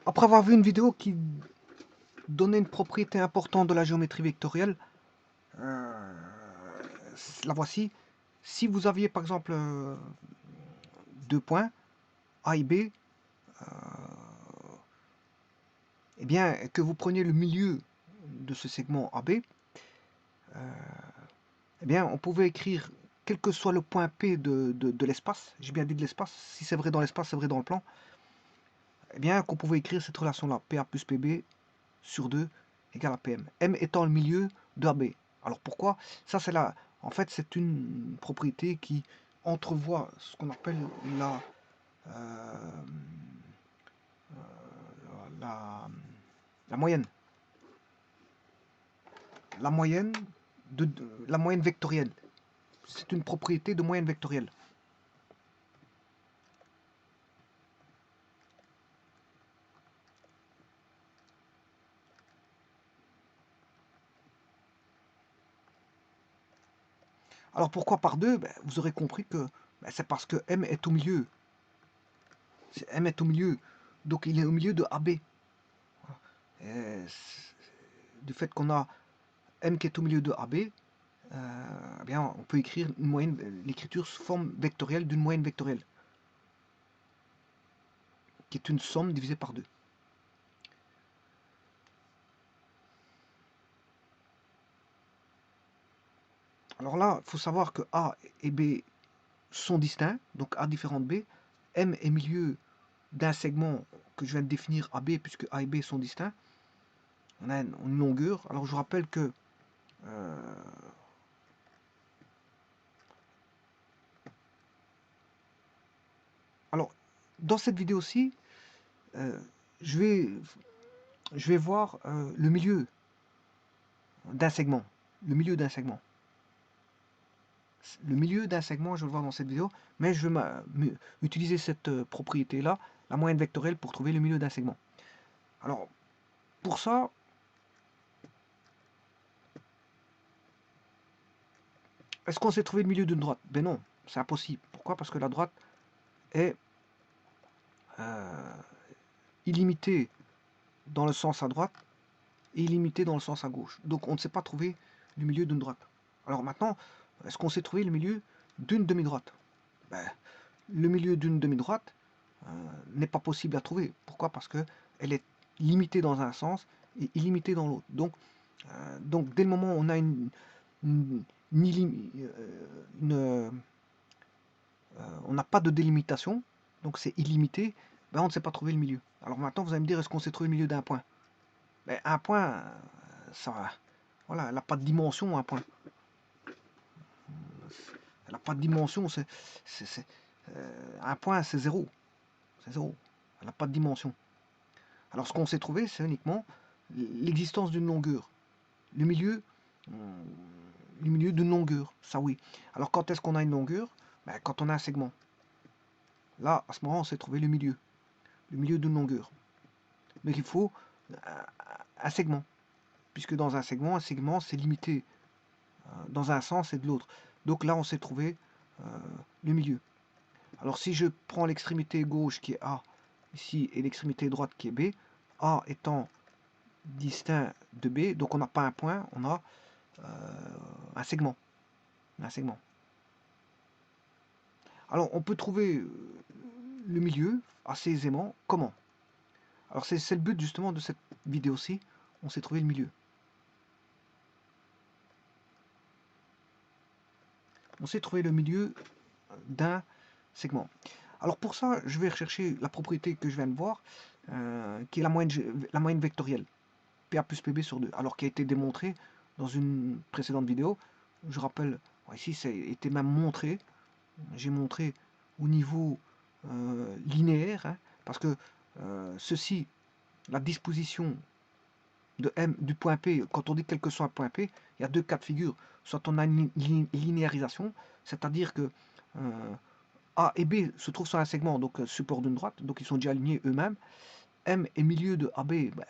Après avoir vu une vidéo qui donnait une propriété importante de la géométrie vectorielle, euh, la voici. Si vous aviez par exemple deux points, A et B, eh bien, que vous preniez le milieu de ce segment AB, eh bien, on pouvait écrire, quel que soit le point P de l'espace, j'ai bien dit de l'espace, si c'est vrai dans l'espace, c'est vrai dans le plan, eh bien, qu'on pouvait écrire cette relation-là, PA plus PB sur 2 égale à PM. M étant le milieu de AB. Alors pourquoi? Ça, c'est la... En fait, c'est une propriété qui entrevoit ce qu'on appelle euh, la, la moyenne. La moyenne, la moyenne vectorielle. C'est une propriété de moyenne vectorielle. Alors pourquoi par 2? Ben, vous aurez compris que ben, c'est parce que M est au milieu. M est au milieu. Donc il est au milieu de AB. Et du fait qu'on a M qui est au milieu de AB, eh bien, on peut écrire une moyenne, l'écriture sous forme vectorielle d'une moyenne vectorielle, qui est une somme divisée par 2. Alors là, il faut savoir que A et B sont distincts, donc A différent de B. M est milieu d'un segment que je viens de définir AB, puisque A et B sont distincts. On a une longueur. Alors je vous rappelle que alors, dans cette vidéo-ci, je vais voir le milieu d'un segment. Le milieu d'un segment. Le milieu d'un segment, je vais le voir dans cette vidéo, mais je vais utiliser cette propriété-là, la moyenne vectorielle, pour trouver le milieu d'un segment. Alors, pour ça, est-ce qu'on sait trouver le milieu d'une droite? Ben non, c'est impossible. Pourquoi? Parce que la droite est illimitée dans le sens à droite et illimitée dans le sens à gauche. Donc on ne sait pas trouver le milieu d'une droite. Alors maintenant, est-ce qu'on sait trouver le milieu d'une demi-droite? Ben, le milieu d'une demi-droite n'est pas possible à trouver. Pourquoi? Parce qu'elle est limitée dans un sens et illimitée dans l'autre. Donc dès le moment où on a on n'a pas de délimitation, donc c'est illimité, ben on ne sait pas trouver le milieu. Alors maintenant, vous allez me dire, est-ce qu'on sait trouver le milieu d'un point? Ben, un point, ça, voilà, elle n'a pas de dimension, un point. Elle n'a pas de dimension, un point, c'est zéro. C'est zéro. Elle n'a pas de dimension. Alors ce qu'on sait trouver, c'est uniquement l'existence d'une longueur. Le milieu, d'une longueur, ça oui. Alors quand est-ce qu'on a une longueur? Ben, quand on a un segment. Là, à ce moment, on sait trouver le milieu d'une longueur. Donc il faut un segment, puisque dans un segment, c'est limité dans un sens et de l'autre. Donc là, on sait trouver le milieu. Alors si je prends l'extrémité gauche qui est A ici et l'extrémité droite qui est B, A étant distinct de B, donc on n'a pas un point, on a un segment. Un segment. Alors on peut trouver le milieu assez aisément. Comment? Alors c'est le but justement de cette vidéo-ci, on sait trouver le milieu. On sait trouver le milieu d'un segment. Alors pour ça, je vais rechercher la propriété que je viens de voir, qui est la moyenne vectorielle, PA plus PB sur 2, alors qui a été démontrée dans une précédente vidéo. Je rappelle, ici ça a été même montré, j'ai montré au niveau linéaire, hein, parce que ceci, la disposition de M du point P, quand on dit quel que soit un point P, il y a deux cas de figure. Soit on a une linéarisation, c'est-à-dire que A et B se trouvent sur un segment, donc support d'une droite, donc ils sont déjà alignés eux-mêmes. M est milieu de AB, ben,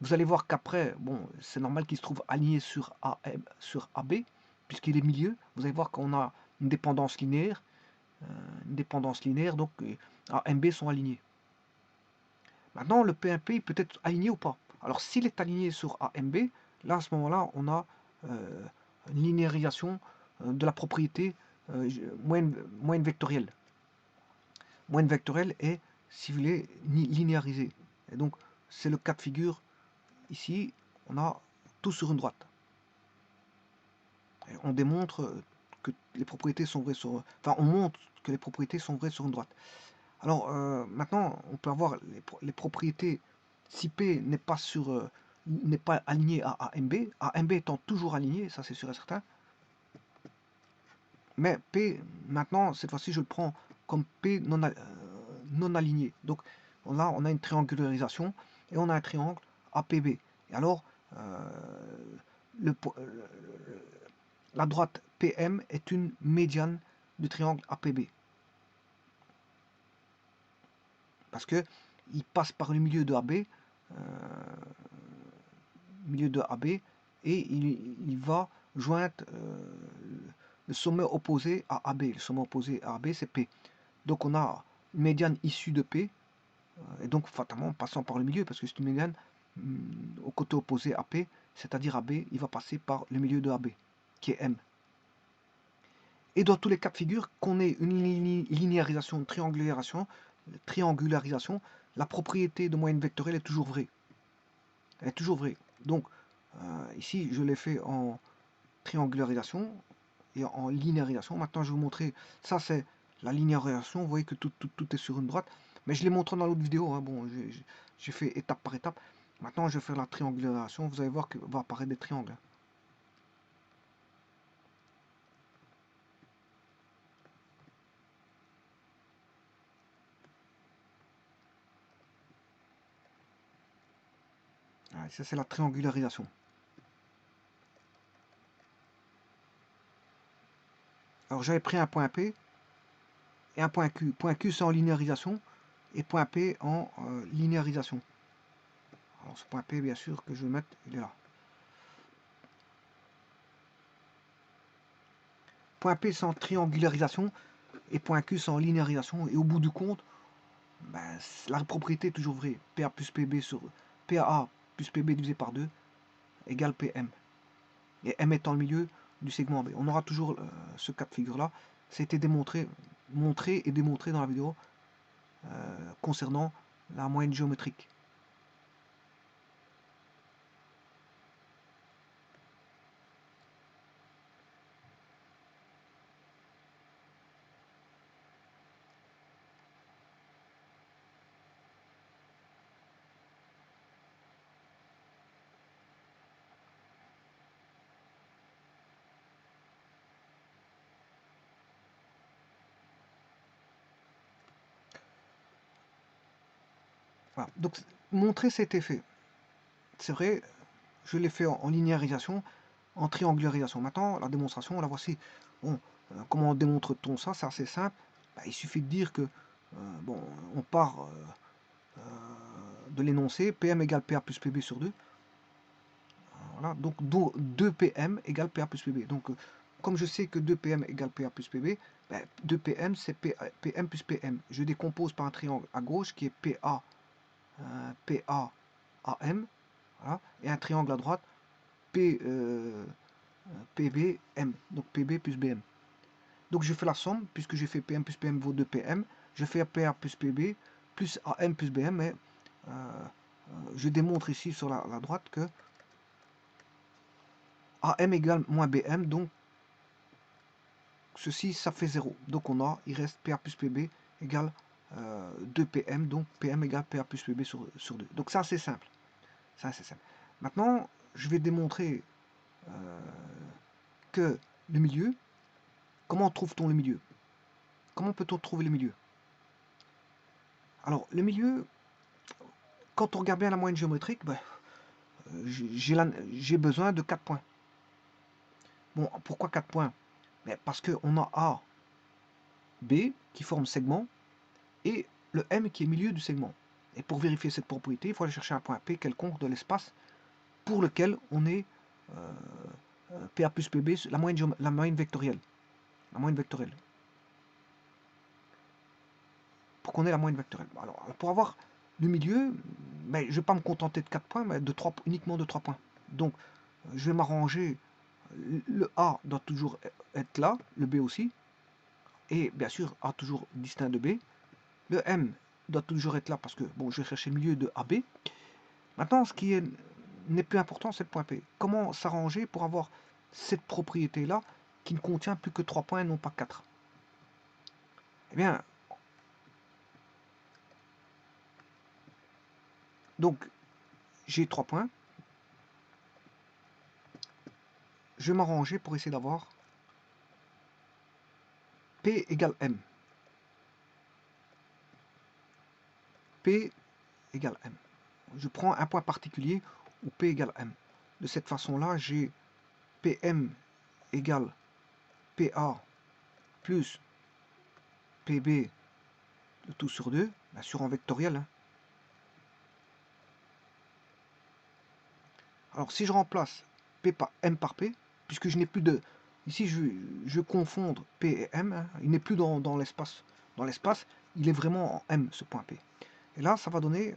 vous allez voir qu'après, bon, c'est normal qu'il se trouve aligné sur AB, puisqu'il est milieu. Vous allez voir qu'on a une dépendance linéaire, donc A et B sont alignés. Maintenant, le P1P peut être aligné ou pas. Alors, s'il est aligné sur AMB, là, à ce moment-là, on a une linéarisation de la propriété moyenne vectorielle. Moyenne vectorielle est, si vous voulez, linéarisée. Et donc, c'est le cas de figure. Ici, on a tout sur une droite. Et on démontre que les propriétés sont vraies sur... Enfin, on montre que les propriétés sont vraies sur une droite. Alors, maintenant, on peut avoir les propriétés si P n'est pas n'est pas aligné à AMB étant toujours aligné, ça c'est sûr et certain. Mais P, maintenant, cette fois-ci, je le prends comme P non aligné. Donc là, on a une triangularisation et on a un triangle APB. Et alors, la droite PM est une médiane du triangle APB. Parce que il passe par le milieu de AB, et il va joindre le sommet opposé à AB. Le sommet opposé à AB, c'est P. Donc on a une médiane issue de P, et donc fatalement en passant par le milieu, parce que c'est une médiane au côté opposé à P, c'est-à-dire AB, il va passer par le milieu de AB, qui est M. Et dans tous les cas de figure, qu'on ait une linéarisation, une triangularisation, la propriété de moyenne vectorielle est toujours vraie. Elle est toujours vraie. Donc, ici, je l'ai fait en triangularisation et en linéarisation. Maintenant, je vais vous montrer, ça c'est la linéarisation, vous voyez que tout est sur une droite. Mais je l'ai montré dans l'autre vidéo, hein. Bon, j'ai fait étape par étape. Maintenant, je vais faire la triangularisation, vous allez voir que va apparaître des triangles. Ah, ça, c'est la triangularisation. Alors, j'avais pris un point P et un point Q. Point Q, c'est en linéarisation et point P en linéarisation. Alors, ce point P, bien sûr, que je vais mettre, il est là. Point P, c'est en triangularisation et point Q, c'est en linéarisation. Et au bout du compte, ben, la propriété est toujours vraie. PA plus PB sur PA plus PB divisé par 2 égale PM. Et M étant le milieu du segment B. On aura toujours ce cas de figure là. Ça a été montré et démontré dans la vidéo concernant la moyenne géométrique. Voilà. Donc montrer cet effet. C'est vrai, je l'ai fait en linéarisation, en triangularisation. Maintenant, la démonstration, la voici. Bon, comment démontre-t-on ça? C'est assez simple. Bah, il suffit de dire que bon, on part de l'énoncé PM égale PA plus PB sur 2. Voilà, donc 2 PM égale PA plus PB. Donc, comme je sais que 2 PM égale PA plus PB, ben, 2 PM c'est PM plus PM. Je décompose par un triangle à gauche qui est PA, PA, AM. Voilà, et un triangle à droite, PB, M. Donc PB plus BM. Donc je fais la somme, puisque j'ai fait PM plus PM vaut 2 PM. Je fais PA plus PB plus AM plus BM. Mais je démontre ici sur la droite que AM égale moins BM, donc ceci, ça fait 0. Donc il reste PA plus PB égale 2 PM, donc PM égale PA plus PB sur 2. Donc ça, c'est simple. Ça, c'est simple. Maintenant, je vais démontrer que le milieu, comment trouve-t-on le milieu? Comment peut-on trouver le milieu? Alors, le milieu, quand on regarde bien la moyenne géométrique, ben, j'ai besoin de 4 points. Bon, pourquoi 4 points? Ben, parce qu'on a A, B qui forment segment et le M qui est milieu du segment. Et pour vérifier cette propriété, il faut aller chercher un point P quelconque de l'espace pour lequel on est PA plus PB, la moyenne vectorielle. La moyenne vectorielle. Pour qu'on ait la moyenne vectorielle. Alors, pour avoir le milieu, mais je ne vais pas me contenter de 4 points, mais uniquement de 3 points. Donc, je vais m'arranger. Le A doit toujours être là, le B aussi. Et bien sûr, A toujours distinct de B. Le M doit toujours être là parce que, bon, je vais chercher le milieu de AB. Maintenant, ce qui n'est plus important, c'est le point P. Comment s'arranger pour avoir cette propriété-là qui ne contient plus que 3 points et non pas 4? Eh bien, donc, j'ai 3 points. Je vais m'arranger pour essayer d'avoir P égale M. P égale M. Je prends un point particulier où P égale M. De cette façon-là, j'ai PM égale PA plus PB, le tout sur 2, bien sûr en vectoriel. Hein. Alors si je remplace M par P, puisque je n'ai plus de... Ici je confondre P et M, hein, il n'est plus dans l'espace. Dans l'espace, il est vraiment en M, ce point P. Et là, ça va donner...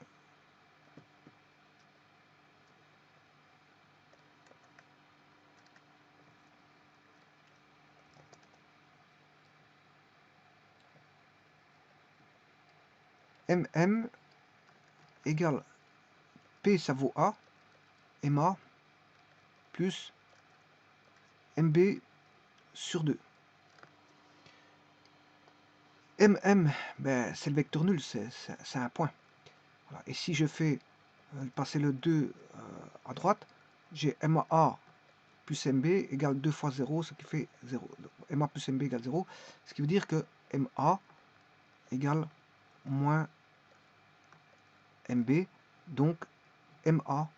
MM égale P, ça vaut A, MA plus MB sur 2. MM, ben, c'est le vecteur nul, c'est un point. Voilà. Et si je fais passer le 2 à droite, j'ai MA plus MB égale 2 fois 0, ce qui fait 0. MA plus MB égale 0, ce qui veut dire que MA égale moins MB, donc MA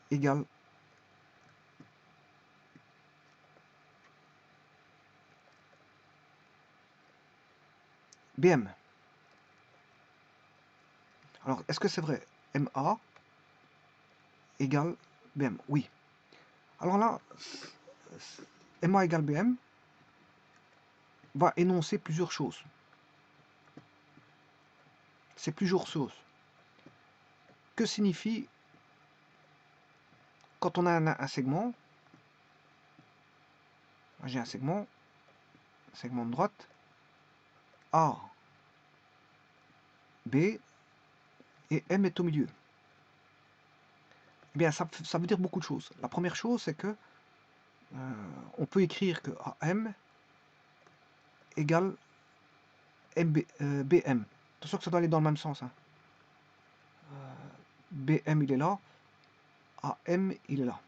égale BM. Alors, est-ce que c'est vrai? MA égale BM, oui. Alors là, MA égale BM va énoncer plusieurs choses. C'est plusieurs choses. Que signifie, quand on a un segment, j'ai un segment de droite, A, B, et M est au milieu. Eh bien, ça veut dire beaucoup de choses. La première chose, c'est que on peut écrire que AM égale BM. Attention que ça doit aller dans le même sens. Hein. BM, il est là. AM, il est là.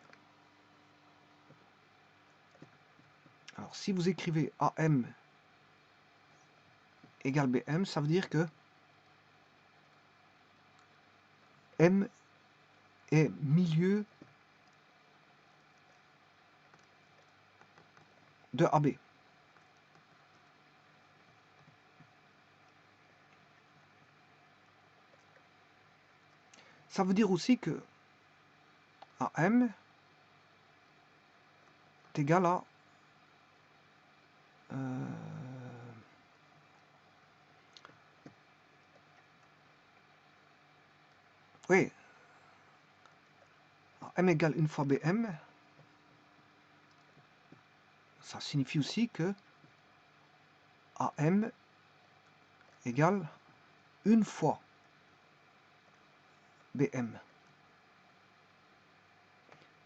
Alors, si vous écrivez AM égale BM, ça veut dire que M est milieu de AB. Ça veut dire aussi que AM est égal à oui, M égale 1 fois BM, ça signifie aussi que AM égale 1 fois BM.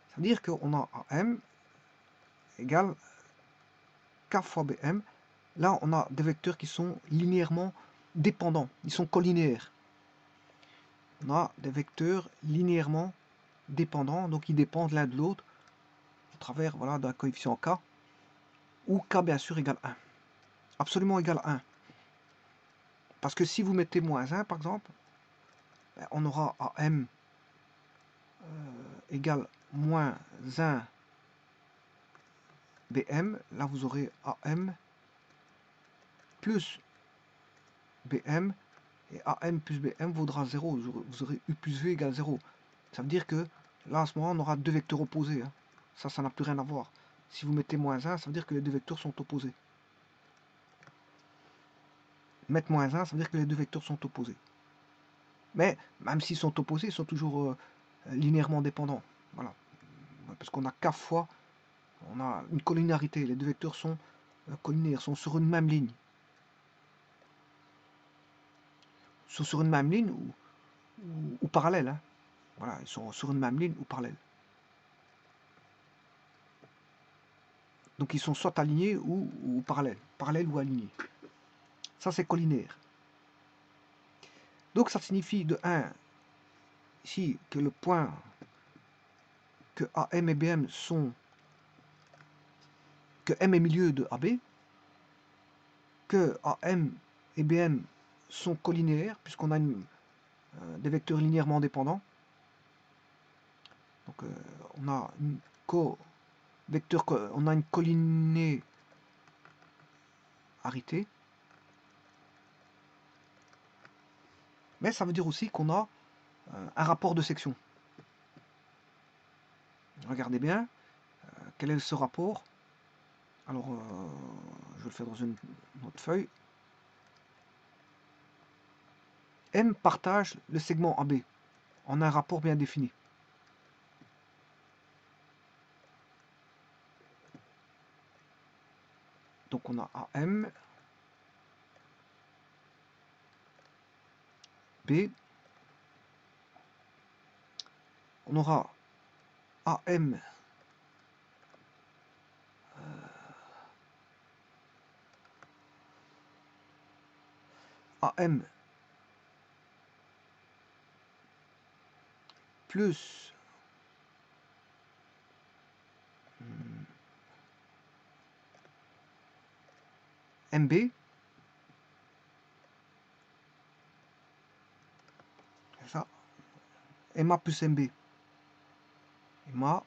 Ça veut dire qu'on a AM égale K fois BM. Là, on a des vecteurs qui sont linéairement dépendants. Ils sont collinéaires. On a des vecteurs linéairement dépendants, donc ils dépendent l'un de l'autre à travers voilà, d'un coefficient K, où K bien sûr égale 1. Absolument égal à 1. Parce que si vous mettez moins 1 par exemple, on aura AM égale moins 1 BM. Là vous aurez AM plus BM. Et AM plus BM vaudra 0. Vous aurez U plus V égale 0. Ça veut dire que là, à ce moment, on aura deux vecteurs opposés. Hein. Ça n'a plus rien à voir. Si vous mettez moins 1, ça veut dire que les deux vecteurs sont opposés. mettre moins 1, ça veut dire que les deux vecteurs sont opposés. Mais même s'ils sont opposés, ils sont toujours linéairement dépendants. Voilà. Parce qu'on a k fois, on a une collinéarité. Les deux vecteurs sont collinaires, sont sur une même ligne. Sont sur une même ligne ou parallèle. Hein. Voilà, ils sont sur une même ligne ou parallèle. Donc ils sont soit alignés ou parallèles. Parallèles ou alignés. Ça c'est collinaire. Donc ça signifie de 1 ici que le point que AM et BM sont que M est milieu de AB, que AM et BM sont collinéaires puisqu'on a des vecteurs linéairement dépendants. Donc on a une on a une collinéarité. Mais ça veut dire aussi qu'on a un rapport de section. Regardez bien, quel est ce rapport? Alors, je vais le faire dans une autre feuille. M partage le segment AB en un rapport bien défini. Donc on a AM, B, on aura AM, AM plus MB, c'est ça, MA plus MB. MA,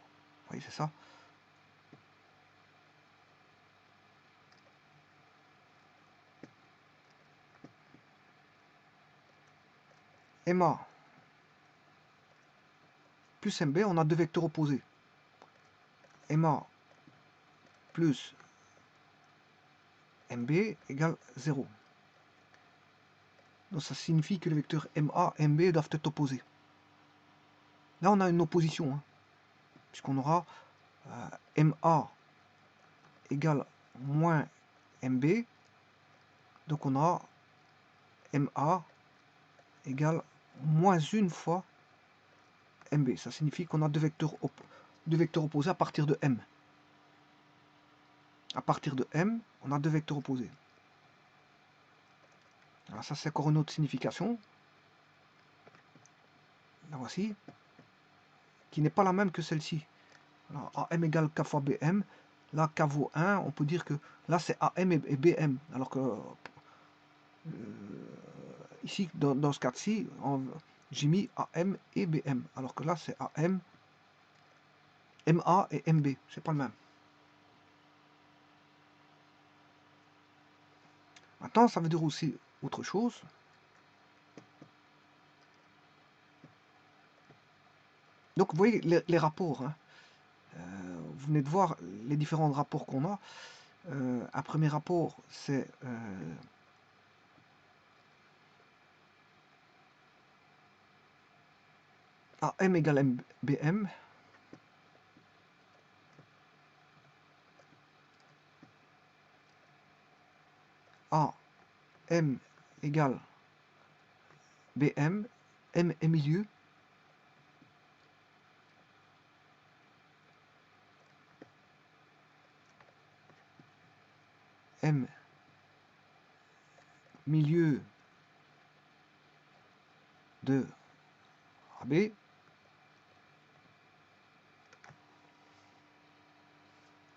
oui c'est ça. MA plus MB, on a deux vecteurs opposés. MA plus MB égale 0. Donc ça signifie que les vecteurs MA et MB doivent être opposés. Là on a une opposition, hein, puisqu'on aura MA égale moins MB, donc on a MA égale moins une fois MB. Ça signifie qu'on a deux vecteurs opposés à partir de M. À partir de M, on a deux vecteurs opposés. Alors ça c'est encore une autre signification. La voici. Qui n'est pas la même que celle-ci. AM égale K fois BM. Là, K vaut 1. On peut dire que là c'est AM et BM. Alors que ici, dans ce cas-ci, j'ai mis AM et BM. Alors que là c'est AM, MA et MB. C'est pas le même. Maintenant, ça veut dire aussi autre chose. Donc, vous voyez les rapports. Hein. Vous venez de voir les différents rapports qu'on a. Un premier rapport, c'est AM égale BM. AM égale BM. M est milieu. M milieu de AB.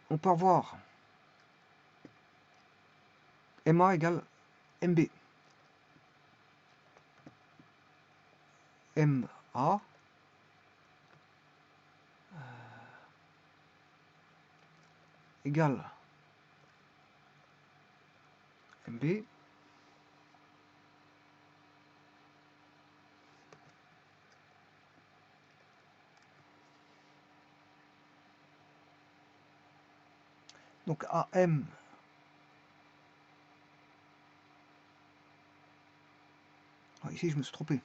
On peut avoir MA égale MB. MA égale MB. Donc AM ici je me suis trompé.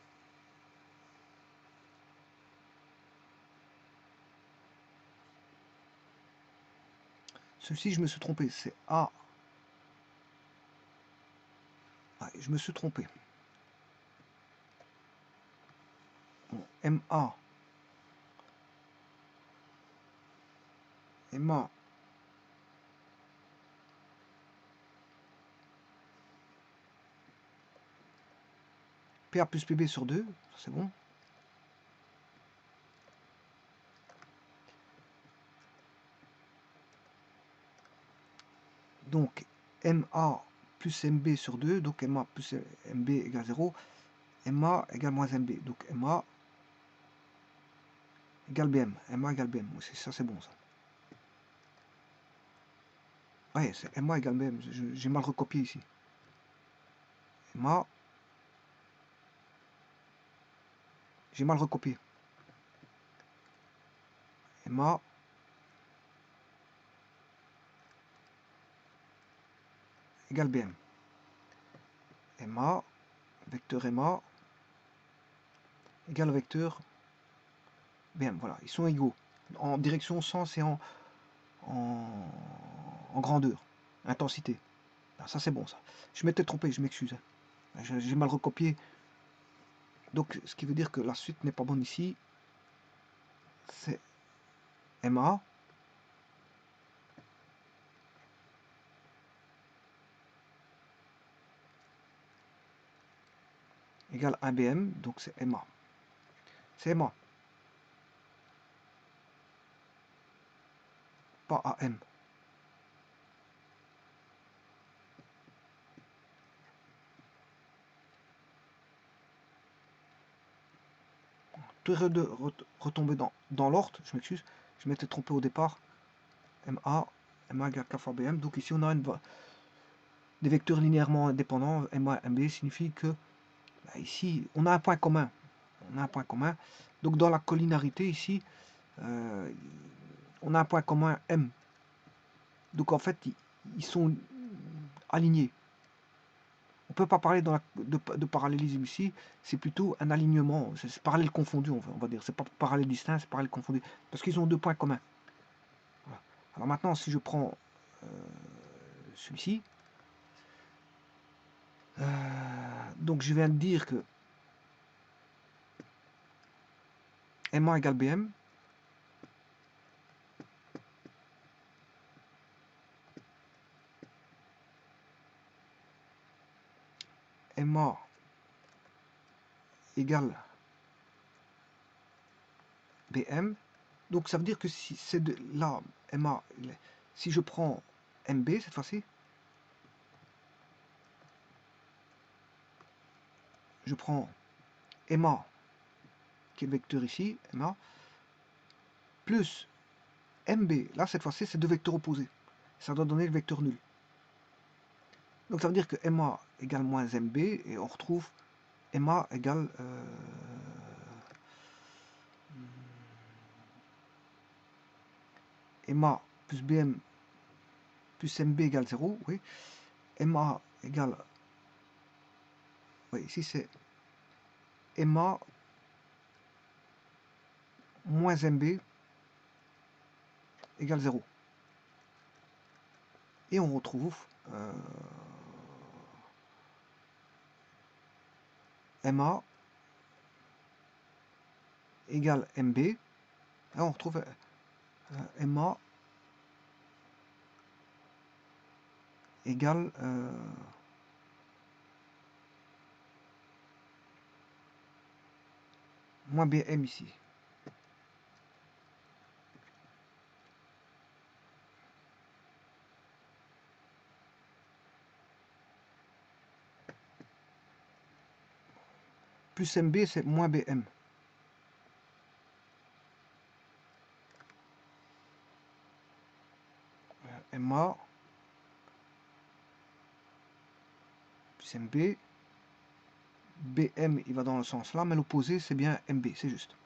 Celui-ci je me suis trompé, c'est A. Ouais, je me suis trompé. Bon, MA. MA. PA plus PB sur 2, c'est bon. Donc MA plus MB sur 2, donc MA plus MB égale 0, MA égale moins MB, donc MA égale BM, MA égale BM, oui, ça c'est bon ça. Ouais, c'est MA égale BM, j'ai mal recopié ici. MA, j'ai mal recopié. MA égale BM. MA, vecteur MA égale vecteur BM, voilà, ils sont égaux en direction sens et en grandeur, intensité. Ah, ça c'est bon ça. Je m'étais trompé, je m'excuse. J'ai mal recopié. Donc ce qui veut dire que la suite n'est pas bonne ici. C'est MA égale 1BM, donc c'est MA. C'est MA. Pas AM. Tout est retombé dans l'ordre, je m'excuse. Je m'étais trompé au départ. MA égale K fois BM. Donc ici on a des vecteurs linéairement indépendants. MA et MB signifie que bah, ici on a un point commun. On a un point commun. Donc dans la collinarité ici, on a un point commun M. Donc en fait, ils sont alignés. On ne peut pas parler de parallélisme ici, c'est plutôt un alignement, c'est parallèle confondu, on va dire. C'est pas parallèle distinct, c'est parallèle confondu. Parce qu'ils ont deux points communs. Voilà. Alors maintenant, si je prends celui-ci, donc je viens de dire que MA égale BM. MA égale BM. Donc ça veut dire que si c'est de là, MA, si je prends MB cette fois-ci, je prends MA, qui est le vecteur ici, MA, plus MB, là cette fois-ci c'est deux vecteurs opposés. Ça doit donner le vecteur nul. Donc ça veut dire que MA égale moins MB et on retrouve MA égale MA plus BM plus MB égale 0, oui. MA égale, oui, ici c'est MA moins MB égale 0. Et on retrouve MA égale MB. Et on retrouve MA égale moins BM ici. Plus MB, c'est moins BM. MA plus MB. BM, il va dans le sens là, mais l'opposé, c'est bien MB, c'est juste.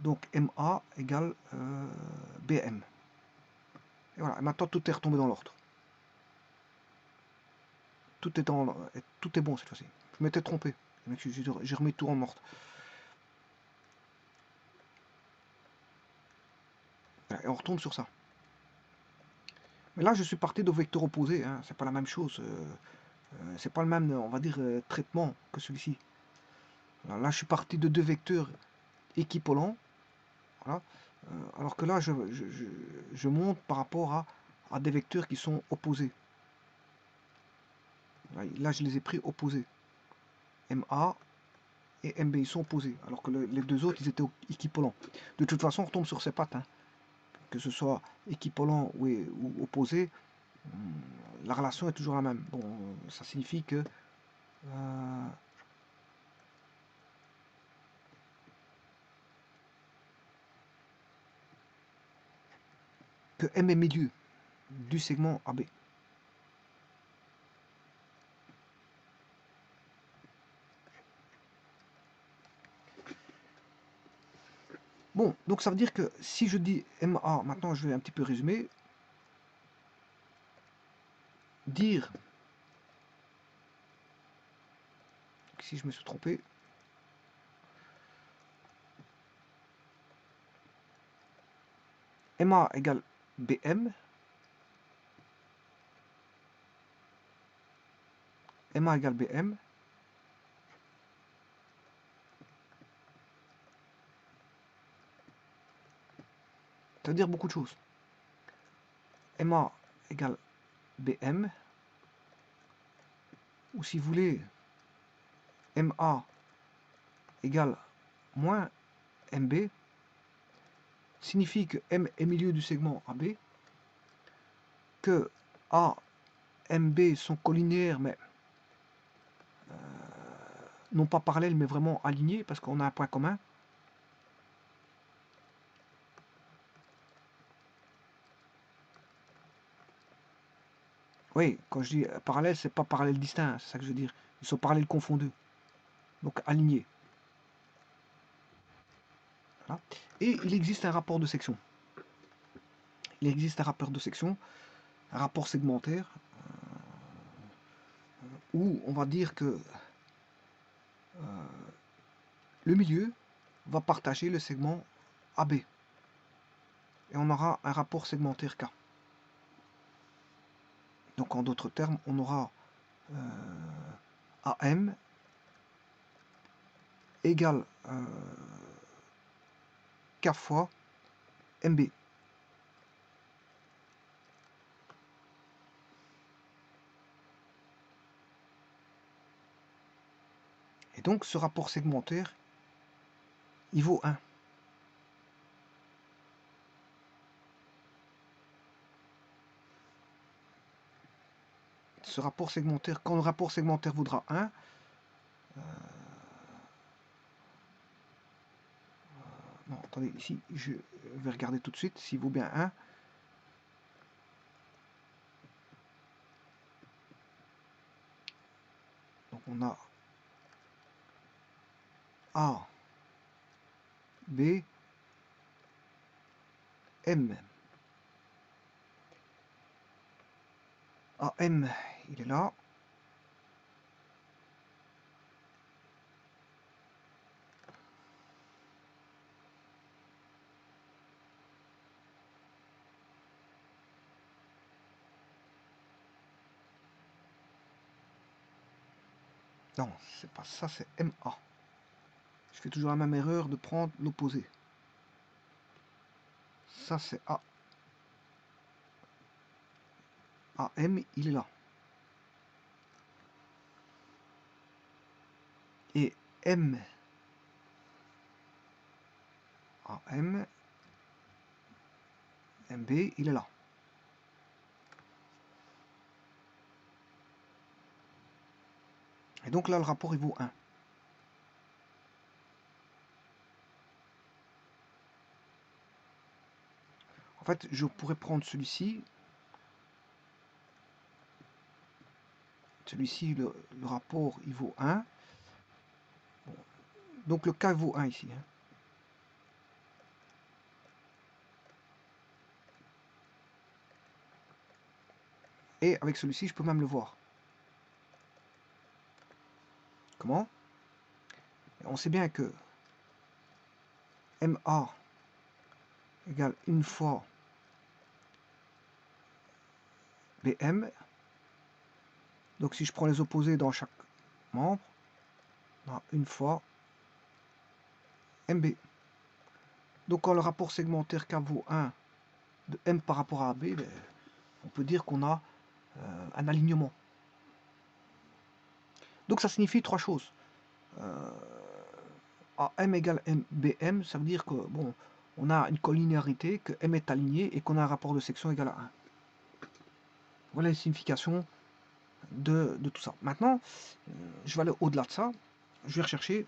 Donc MA égale BM. Et voilà, et maintenant tout est retombé dans l'ordre. Tout est bon cette fois-ci. Je m'étais trompé. J'ai remis tout en morte. Et on retombe sur ça. Mais là, je suis parti de vecteurs opposés. Hein. C'est pas la même chose. C'est pas le même, on va dire, traitement que celui-ci. Là, je suis parti de deux vecteurs équivalents. Voilà. Alors que là, je monte par rapport à des vecteurs qui sont opposés. Là, je les ai pris opposés. MA et MB, ils sont opposés. Alors que les deux autres, ils étaient équivalents. De toute façon, on retombe sur ces pattes. Hein. Que ce soit équivalent ou opposé, la relation est toujours la même. Bon, ça signifie que M est milieu du segment AB. Bon, donc ça veut dire que si je dis MA, maintenant je vais un petit peu résumer, dire, si je me suis trompé, MA égale BM, MA égale BM, ça veut dire beaucoup de choses. MA égale BM, ou si vous voulez, MA égale moins MB, signifie que M est milieu du segment AB, que A, MB sont collinéaires, mais non pas parallèles, mais vraiment alignés, parce qu'on a un point commun. Oui, quand je dis parallèle, c'est pas parallèle distinct, c'est ça que je veux dire. Ils sont parallèles confondus, donc alignés. Voilà. Et il existe un rapport de section. Il existe un rapport de section, un rapport segmentaire, où on va dire que le milieu va partager le segment AB. Et on aura un rapport segmentaire K. Donc en d'autres termes, on aura AM égale K fois MB. Et donc ce rapport segmentaire, il vaut 1. Ce rapport segmentaire, quand le rapport segmentaire vaudra 1, non, attendez, ici, je vais regarder tout de suite s'il vaut bien 1. Donc on a A, B, M. AM, il est là. Non, c'est pas ça, c'est MA. Je fais toujours la même erreur de prendre l'opposé. Ça, c'est A. AM, il est là. Et M, AM, MB, il est là. Et donc là, le rapport, il vaut 1. En fait, je pourrais prendre celui-ci. Celui-ci, le rapport, il vaut 1. Bon. Donc le K vaut 1 ici. Hein. Et avec celui-ci, je peux même le voir. Comment? On sait bien que MA égale une fois BM. Donc si je prends les opposés dans chaque membre, on a une fois MB. Donc quand le rapport segmentaire K vaut 1 de M par rapport à B, ben, on peut dire qu'on a un alignement. Donc ça signifie trois choses. AM égale BM, ça veut dire que bon, on a une collinéarité, que M est aligné et qu'on a un rapport de section égal à 1. Voilà les significations de tout ça. Maintenant, je vais aller au-delà de ça. Je vais rechercher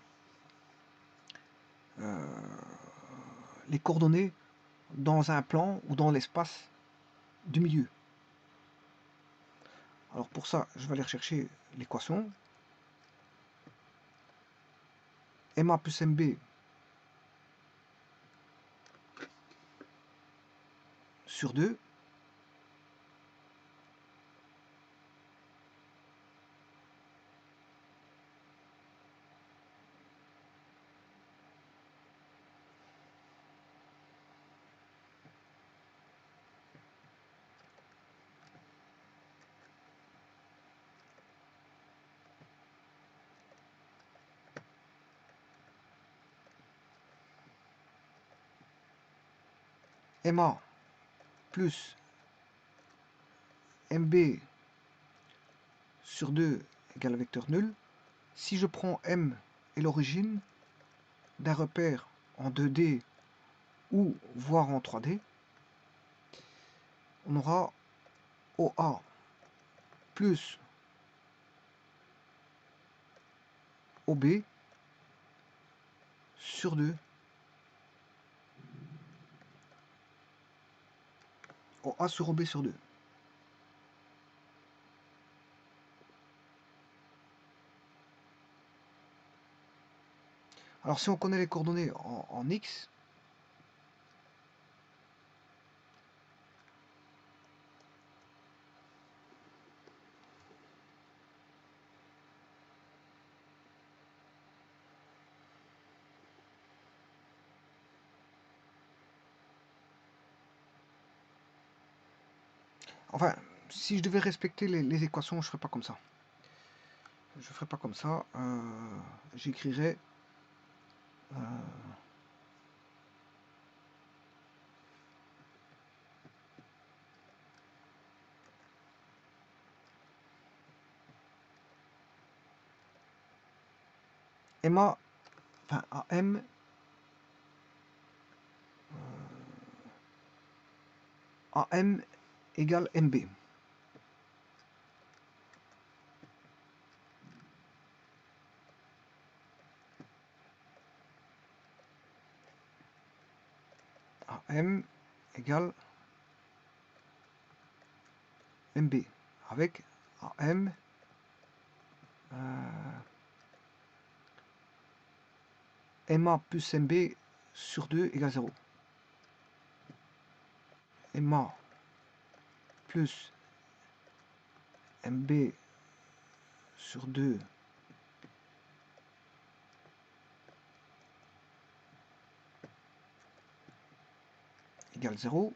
les coordonnées dans un plan ou dans l'espace du milieu. Alors pour ça, je vais aller rechercher l'équation. MA plus MB sur 2 MA plus MB sur 2 égale vecteur nul. Si je prends M et l'origine d'un repère en 2D ou voire en 3D, on aura OA plus OB sur 2. OA sur OB sur 2. Alors si on connaît les coordonnées en X, enfin, si je devais respecter les équations, je ne ferais pas comme ça. Je ferais pas comme ça. J'écrirais MA, enfin AM AM égale MB. AM égale MB avec AM MA plus MB sur 2 égale 0. MA plus MB sur 2 égale 0.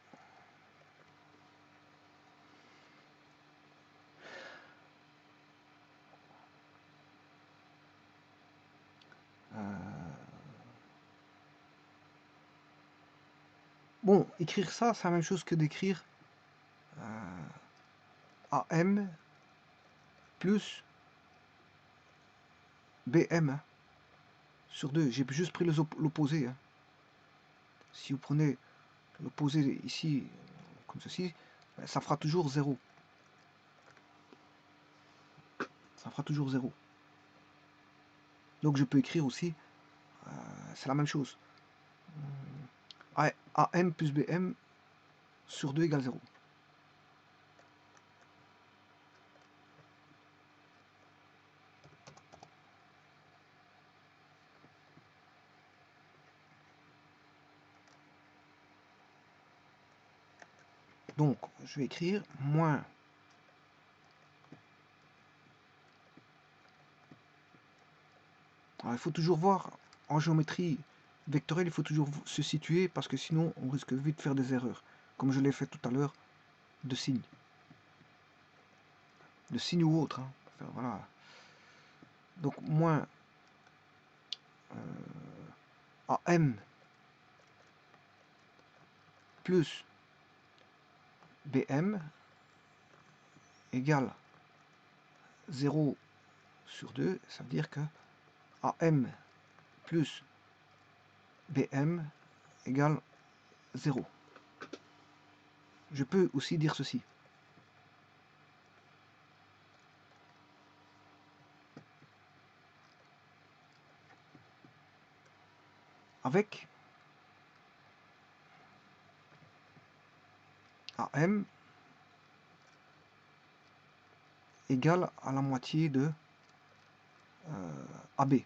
Bon, écrire ça, c'est la même chose que d'écrire AM plus BM sur 2. J'ai juste pris l'opposé. Hein. Si vous prenez l'opposé ici, comme ceci, ça fera toujours 0. Ça fera toujours 0. Donc je peux écrire aussi, c'est la même chose. AM plus BM sur 2 égale 0. Donc, je vais écrire moins Alors, il faut toujours voir, en géométrie vectorielle, il faut toujours se situer, parce que sinon, on risque vite de faire des erreurs, comme je l'ai fait tout à l'heure, de signe. De signe ou autre. Hein. Enfin, voilà. Donc, moins AM plus BM égale 0 sur 2, ça veut dire que AM plus BM égale 0. Je peux aussi dire ceci. Avec AM égale à la moitié de AB.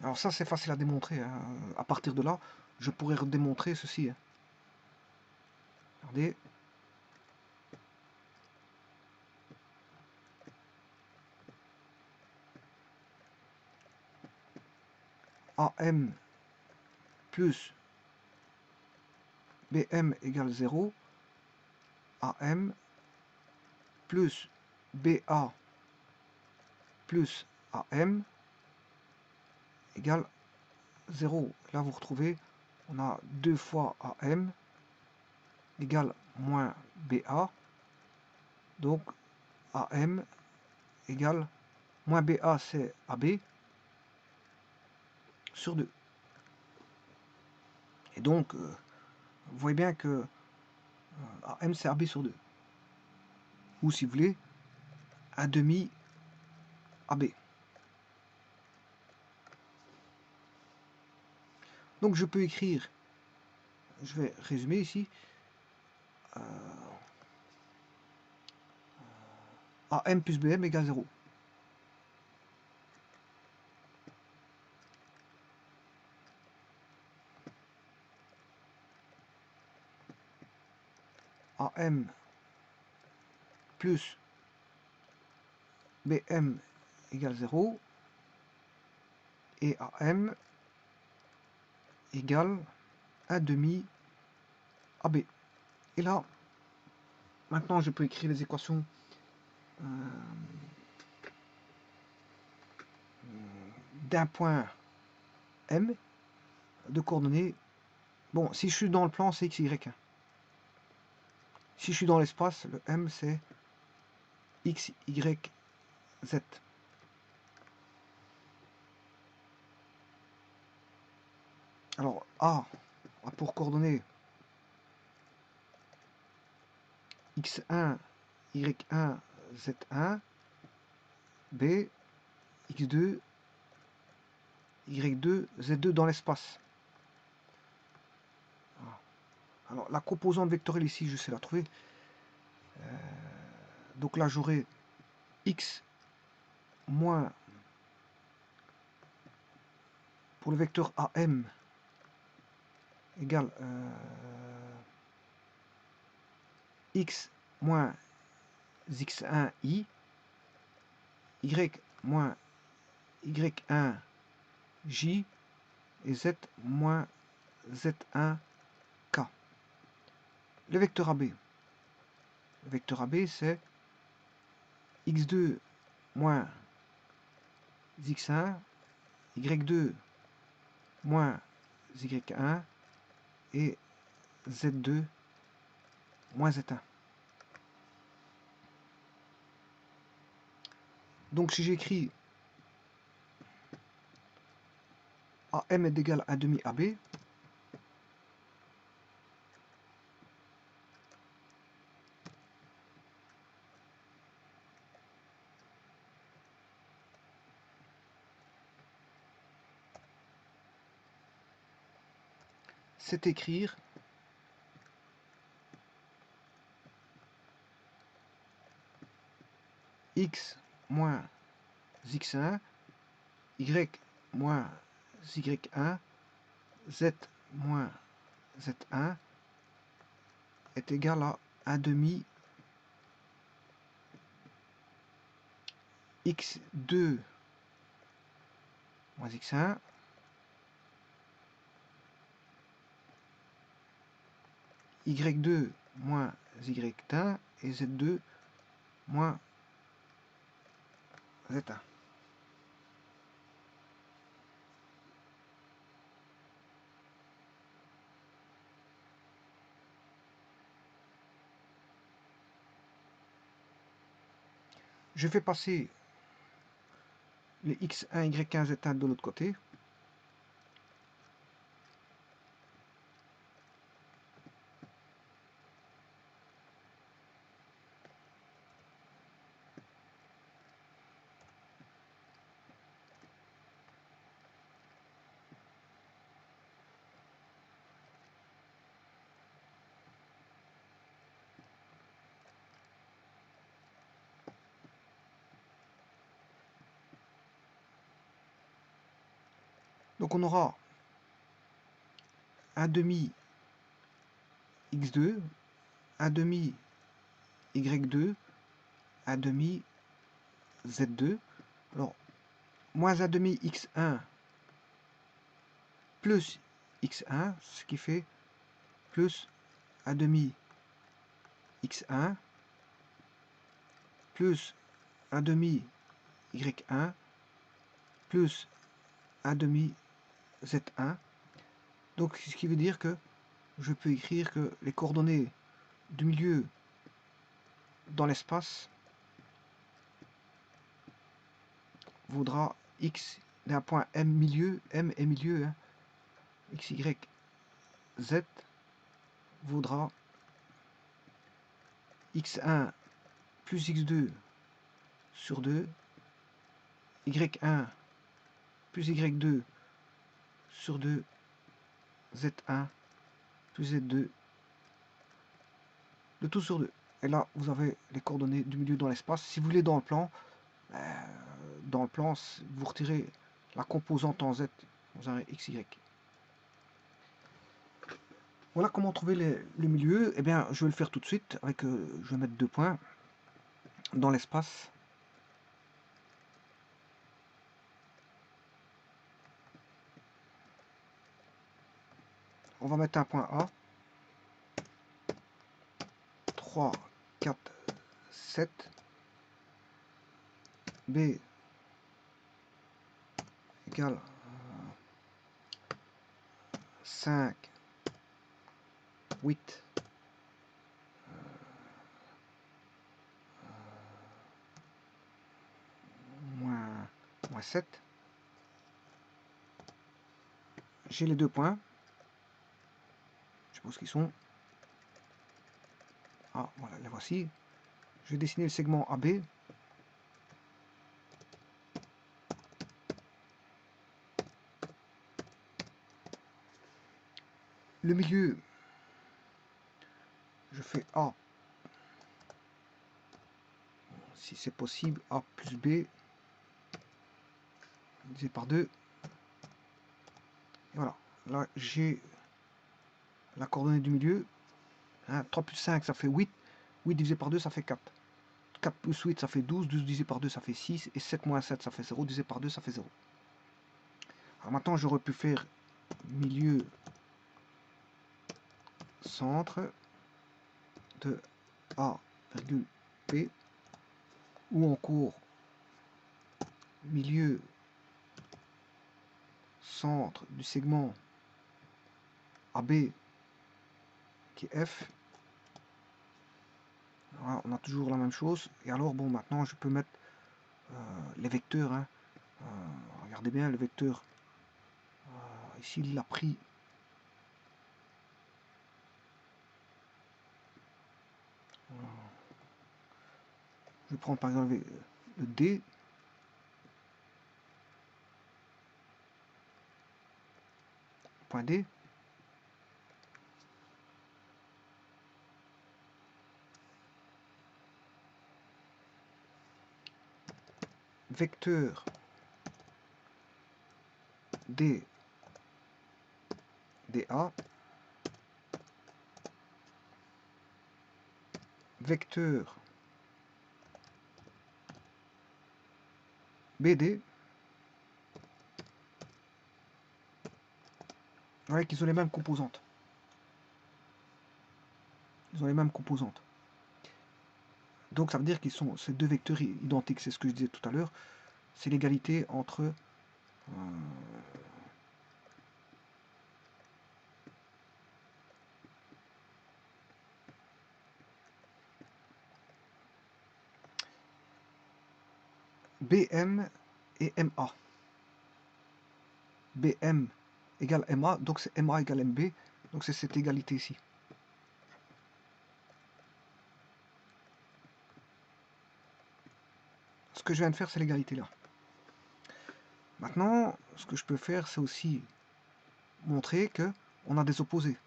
Alors ça, c'est facile à démontrer. Hein. À partir de là, je pourrais redémontrer ceci. Hein. Regardez. AM plus BM égale 0. AM plus BA plus AM égale 0. Là, vous retrouvez, on a 2 fois AM égale moins BA. Donc, AM égale moins BA, c'est AB sur 2. Et donc, vous voyez bien que AM, c'est AB sur 2. Ou si vous voulez, 1 demi AB. Donc, je peux écrire, je vais résumer ici, AM plus BM égale 0. AM plus BM égale 0 et AM égale 1 demi AB. Et là, maintenant je peux écrire les équations d'un point M de coordonnées. Bon, si je suis dans le plan, c'est x, y. Si je suis dans l'espace, le M c'est x, y, z. Alors A a pour coordonnées x1, y1, z1, B, x2, y2, z2 dans l'espace. Alors la composante vectorielle ici, je sais la trouver. Donc là j'aurai x moins, pour le vecteur AM, égale x moins x1i, y moins y1j et z moins z1k. Le vecteur AB. Le vecteur AB c'est x2 moins x1, y2 moins y1 et z2 moins z1. Donc si j'écris AM est égal à 1 demi AB, c'est écrire x moins x1, y moins y1, z moins z1 est égal à 1 demi x2 moins x1 y2 moins y1 et z2 moins z1. Je fais passer les x1, y1, z1 de l'autre côté. Donc on aura 1 demi x2, 1 demi y2, 1 demi z2. Alors, moins 1 demi x1 plus x1, ce qui fait plus 1 demi x1 plus 1 demi y1 plus 1 demi z1. Donc, ce qui veut dire que je peux écrire que les coordonnées du milieu dans l'espace vaudra x d'un point m milieu, m est milieu, hein, x, y, z vaudra x1 plus x2 sur 2, y1 plus y2 sur 2, z1 plus z2, le tout sur 2. Et là, vous avez les coordonnées du milieu dans l'espace. Si vous voulez dans le plan, vous retirez la composante en z, vous avez x, y. Voilà comment trouver le milieu. Eh bien, je vais le faire tout de suite. Je vais mettre 2 points dans l'espace. On va mettre un point A. 3, 4, 7. B égale 5, 8, moins 7. J'ai les 2 points. Je suppose qu'ils sont. Ah, voilà, les voici. Je vais dessiner le segment AB. Le milieu, je fais A, si c'est possible, A plus B, divisé par 2. Et voilà, là j'ai la coordonnée du milieu. 3 plus 5, ça fait 8. 8 divisé par 2, ça fait 4. 4 plus 8, ça fait 12. 12 divisé par 2, ça fait 6. Et 7 moins 7, ça fait 0. Divisé par 2, ça fait 0. Alors maintenant, j'aurais pu faire milieu, centre de A, virgule P, ou encore milieu, centre du segment AB qui est F. Voilà, on a toujours la même chose. Et alors, bon, maintenant, je peux mettre les vecteurs. Hein. Regardez bien le vecteur. Ici, il l'a pris. Je vais prendre par exemple le D. Point D. vecteur D, DA, vecteur BD. Vous voyez qu'ils ont les mêmes composantes. Ils ont les mêmes composantes. Donc ça veut dire qu'ils sont ces deux vecteurs identiques, c'est ce que je disais tout à l'heure. C'est l'égalité entre BM et MA. BM égale MA, donc c'est MA égale MB, donc c'est cette égalité ici. Ce que je viens de faire, c'est l'égalité là. Maintenant, ce que je peux faire, c'est aussi montrer que on a des opposés.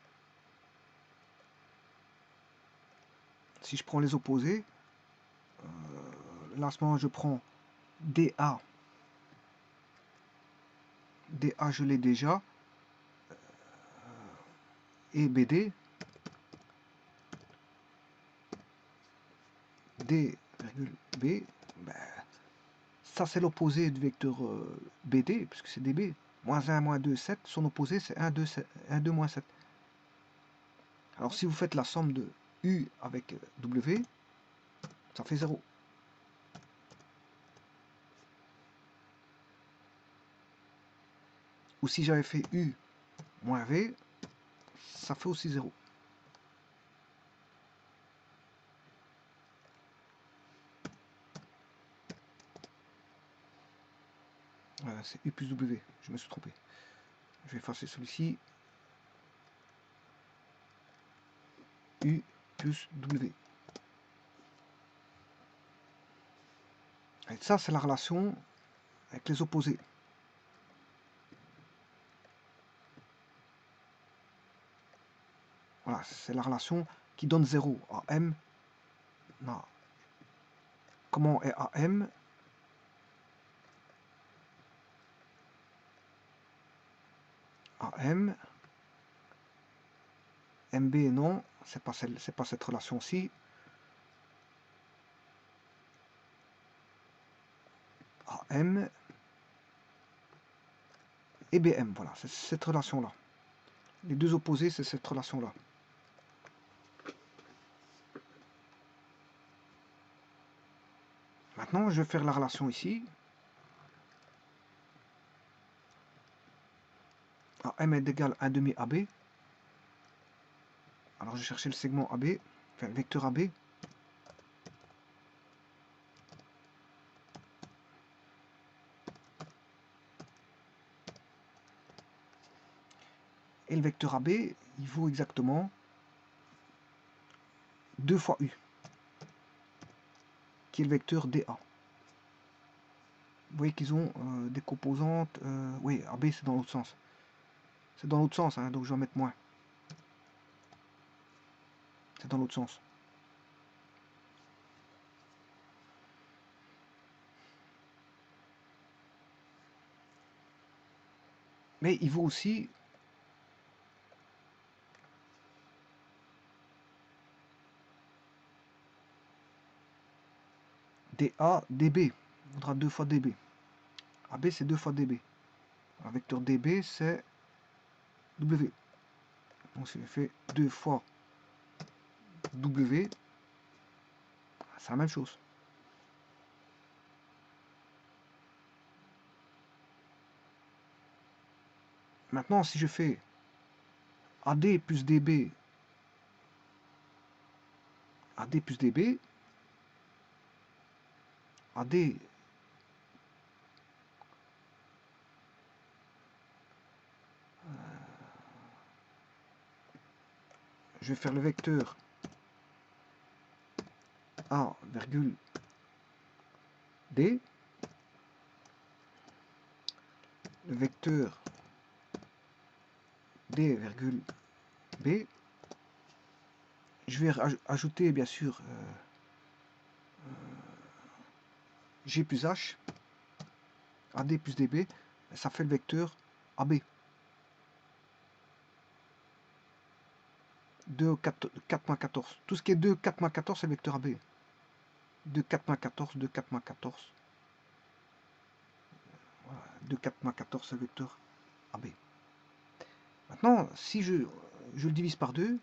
Si je prends les opposés, là, à ce moment, je prends DA. DA, je l'ai déjà. Et BD. D, B. Ben, ça, c'est l'opposé du vecteur BD, puisque c'est DB. Moins 1, moins 2, 7. Son opposé, c'est 1, 2, 7, 1, 2, moins 7. Alors, si vous faites la somme de U avec W, ça fait 0. Ou si j'avais fait U moins V, ça fait aussi 0. C'est U plus W, je me suis trompé. Je vais effacer celui-ci. U plus W. Et ça, c'est la relation avec les opposés. Voilà, c'est la relation qui donne 0 à M. Non. Comment est AM? AM. MB, non, c'est pas cette relation-ci. AM et BM, voilà, c'est cette relation-là. Les deux opposés, c'est cette relation-là. Maintenant, je vais faire la relation ici. AM est égal à 1 demi AB. Alors, je vais chercher le segment AB, enfin le vecteur AB. Et le vecteur AB, il vaut exactement 2 fois U, qui est le vecteur DA. Vous voyez qu'ils ont des composantes. Oui, AB, c'est dans l'autre sens. C'est dans l'autre sens, hein, donc je vais en mettre moins. C'est dans l'autre sens. Mais il vaut aussi DA, DB. Il faudra 2 fois DB. AB, c'est 2 fois DB. Un vecteur DB, c'est W. Donc si je fais 2 fois W, c'est la même chose. Maintenant, si je fais AD plus DB, AD plus DB, AD je vais faire le vecteur A, virgule D, le vecteur D, virgule B. Je vais ajouter bien sûr G plus H, AD plus DB, ça fait le vecteur AB. De 4-14. Tout ce qui est 2, 4-14, c'est le vecteur AB. De 4-14, de 4-14. Voilà, de 4-14, c'est le vecteur AB. Maintenant, si je le divise par 2,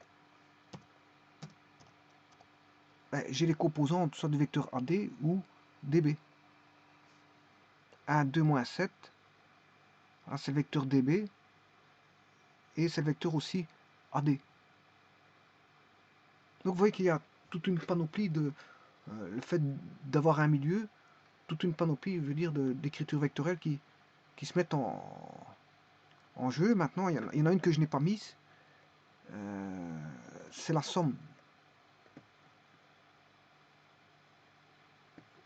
ben, j'ai les composantes soit du vecteur AD ou DB. 1, 2, moins 7, c'est le vecteur DB, et c'est le vecteur aussi AD. Donc vous voyez qu'il y a toute une panoplie de... le fait d'avoir un milieu, toute une panoplie, je veux dire, d'écriture vectorielle qui se mettent en jeu. Maintenant, il y en a une que je n'ai pas mise, c'est la somme.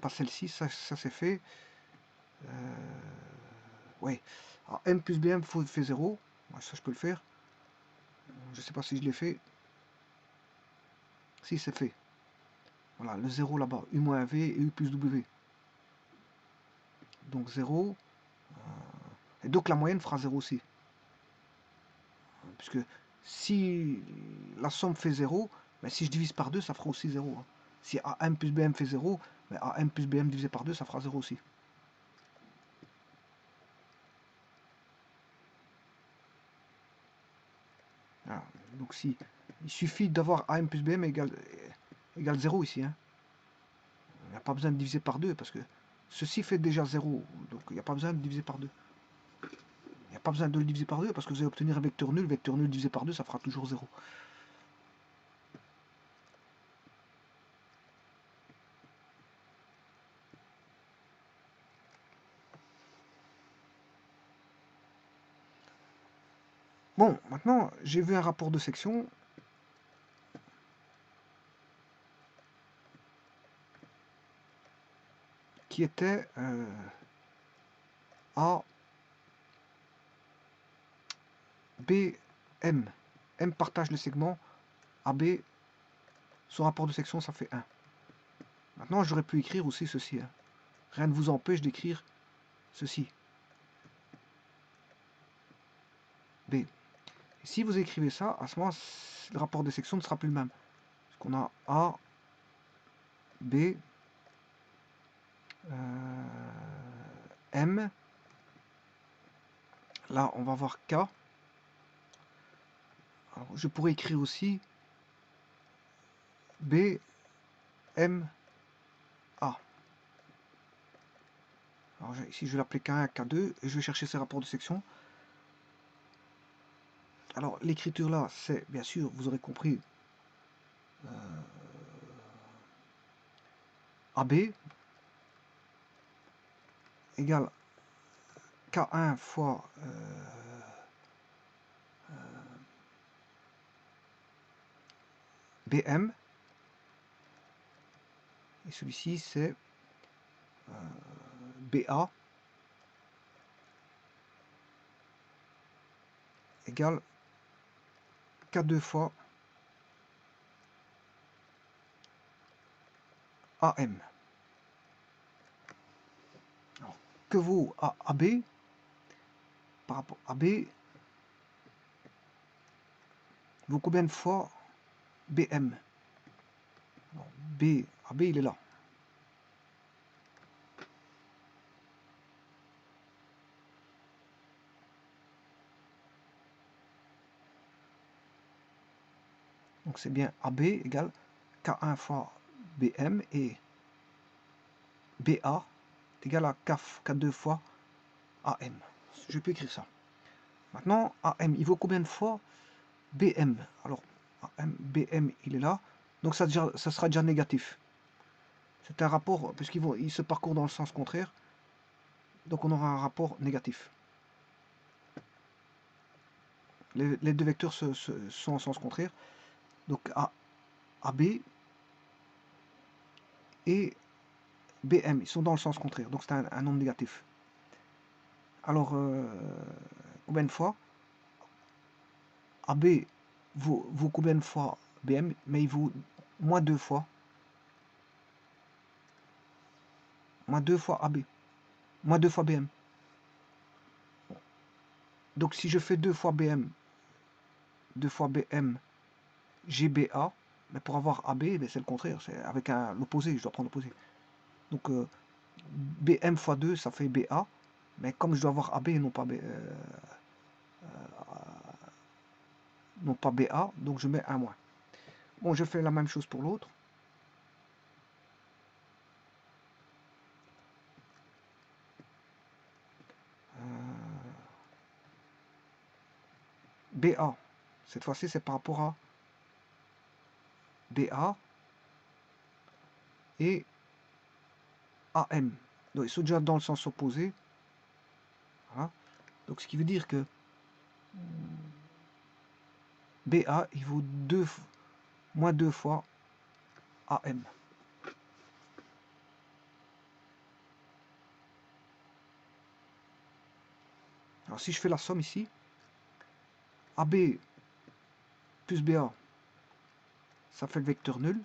Pas celle-ci, ça c'est fait. Ouais. Alors, m plus bm fait 0. Ça, je peux le faire. Je sais pas si je l'ai fait. Si, c'est fait. Voilà, le 0 là-bas. U moins v et u plus w. Donc 0. Et donc la moyenne fera 0 aussi. Puisque si la somme fait 0, ben, si je divise par 2, ça fera aussi 0. Hein. Si AM plus BM fait 0, ben, AM plus BM divisé par 2, ça fera 0 aussi. Voilà. Donc si il suffit d'avoir AM plus BM égale 0 ici. Hein. Il n'y a pas besoin de diviser par 2 parce que ceci fait déjà 0. Donc il n'y a pas besoin de diviser par 2. Il n'y a pas besoin de le diviser par 2 parce que vous allez obtenir un vecteur nul. Vecteur nul divisé par 2, ça fera toujours 0. Bon, maintenant, j'ai vu un rapport de section. Qui était A, B, M. M partage le segment, AB, son rapport de section, ça fait 1. Maintenant, j'aurais pu écrire aussi ceci. Hein. Rien ne vous empêche d'écrire ceci. B. Et si vous écrivez ça, à ce moment, le rapport de section ne sera plus le même. Parce qu'on a A, B, M. Là, on va avoir K. Alors, je pourrais écrire aussi B, M, A. Alors, ici, je vais l'appeler K1, K2, et je vais chercher ces rapports de section. Alors, l'écriture là, c'est, bien sûr, vous aurez compris, AB égale K1 fois BM. Et celui-ci, c'est BA égale K2 fois AM. Alors, que vaut AB par rapport à B vaut combien de fois BM? Alors, AB, il est là. Donc c'est bien AB égale K1 fois BM et BA est égal à K2 fois AM. Je peux écrire ça. Maintenant, AM, il vaut combien de fois BM? Alors, AM, BM, il est là. Donc ça sera déjà négatif. C'est un rapport, puisqu'ils se parcourent dans le sens contraire. Donc on aura un rapport négatif. Les deux vecteurs sont en sens contraire. Donc AB et BM, ils sont dans le sens contraire. Donc c'est un nombre négatif. Alors, combien de fois AB vaut combien de fois BM? Mais il vaut moins 2 fois. Moins 2 fois AB. Moins 2 fois BM. Donc si je fais 2 fois BM, GBA, mais pour avoir AB, ben c'est le contraire, c'est avec l'opposé, je dois prendre l'opposé. Donc BM fois 2, ça fait BA, mais comme je dois avoir AB et non pas, non pas BA, donc je mets un moins. Bon, je fais la même chose pour l'autre. BA, cette fois-ci c'est par rapport à BA et AM. Donc ils sont déjà dans le sens opposé. Voilà. Donc ce qui veut dire que BA, il vaut moins 2 fois AM. Alors si je fais la somme ici, AB plus BA, ça fait le vecteur nul.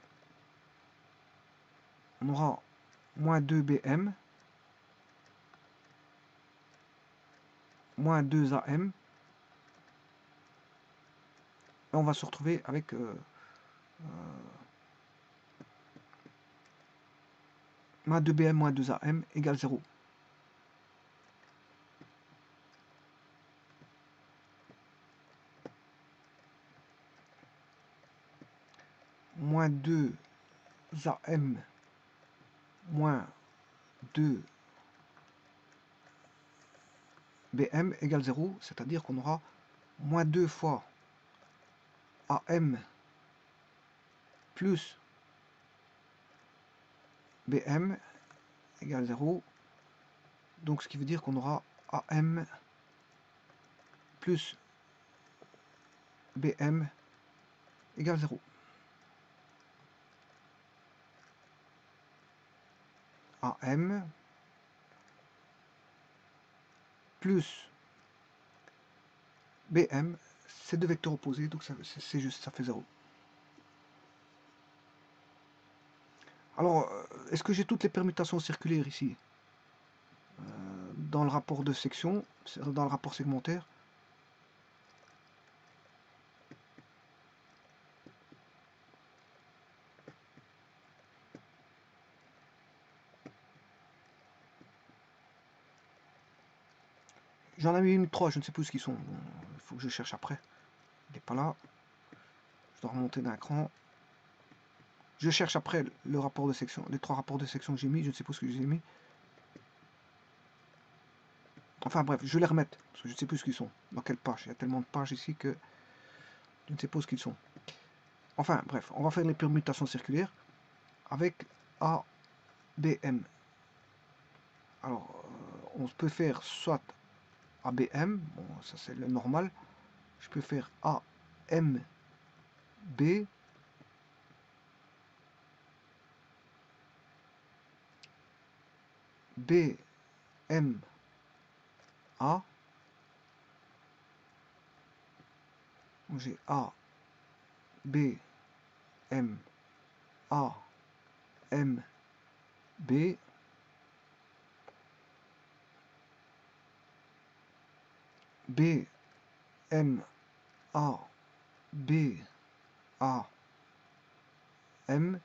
On aura moins 2BM, moins 2AM. Et on va se retrouver avec moins 2BM moins 2AM égale 0. Moins 2AM moins 2BM égale 0, c'est-à-dire qu'on aura moins 2 fois AM plus BM égale 0. Donc ce qui veut dire qu'on aura AM plus BM égale 0. AM plus BM, c'est deux vecteurs opposés, donc c'est juste, ça fait 0. Alors, est-ce que j'ai toutes les permutations circulaires ici dans le rapport de section, dans le rapport segmentaire? J'en ai mis 3, je ne sais plus où ils sont. Il faut que je cherche après. Il n'est pas là. Je dois remonter d'un cran. Je cherche après le rapport de section, les 3 rapports de section que j'ai mis, je ne sais pas ce que j'ai mis. Enfin bref, je vais les remettre, parce que je ne sais plus ce qu'ils sont. Dans quelle page? Il y a tellement de pages ici que je ne sais pas ce qu'ils sont. Enfin bref, on va faire les permutations circulaires avec ABM. Alors, on peut faire soit ABM, bon ça c'est le normal. Je peux faire AMB, BMA, j'ai A, B, M, A, M, B, B, M, A, B, A, M,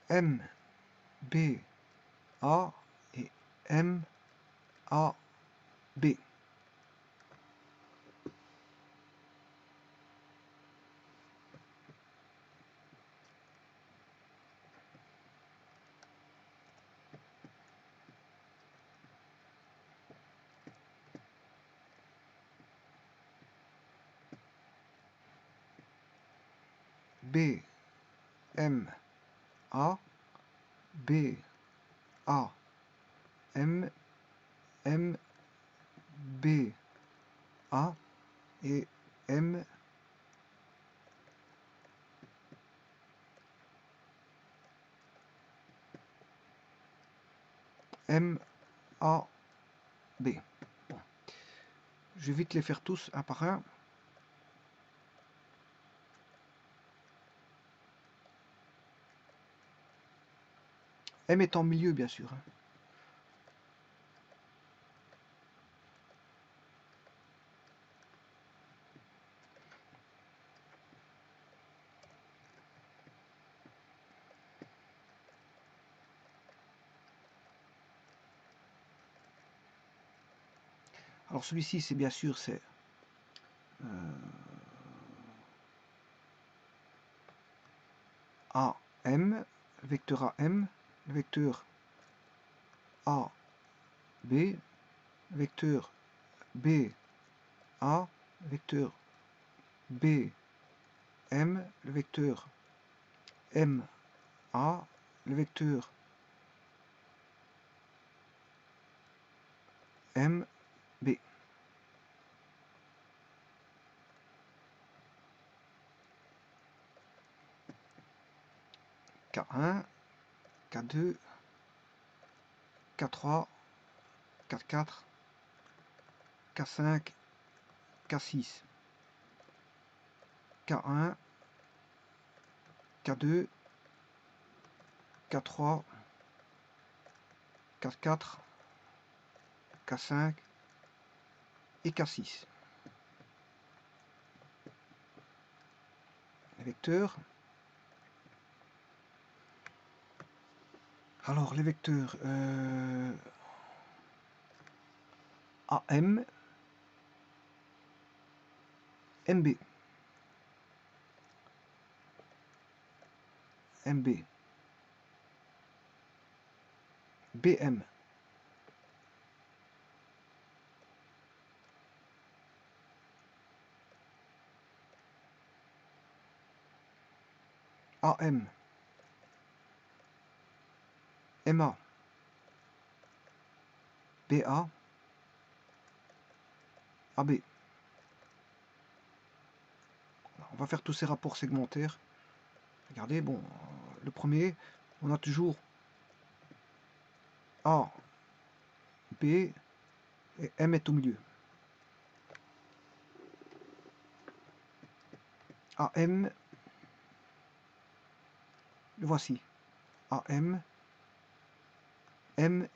M, B, A et M, A, B. B, M, A, B, A, M, M, B, A et M, M, A, B. Bon. Je vais vite les faire tous un par un. M est en milieu, bien sûr. Hein. Alors celui-ci, c'est bien sûr, c'est AM, vecteur AM, vecteur AB, vecteur BA, vecteur BM, le vecteur MA, le vecteur MB. K1, K2, K3, K4, K5, K6, K1, K2, K3, K4, K5 et K6. Les vecteurs. Alors les vecteurs AM, MB, MB, BM, AM, MA, BA, AB. On va faire tous ces rapports segmentaires. Regardez, bon, le premier, on a toujours A, B et M est au milieu. AM, le voici. AM, M,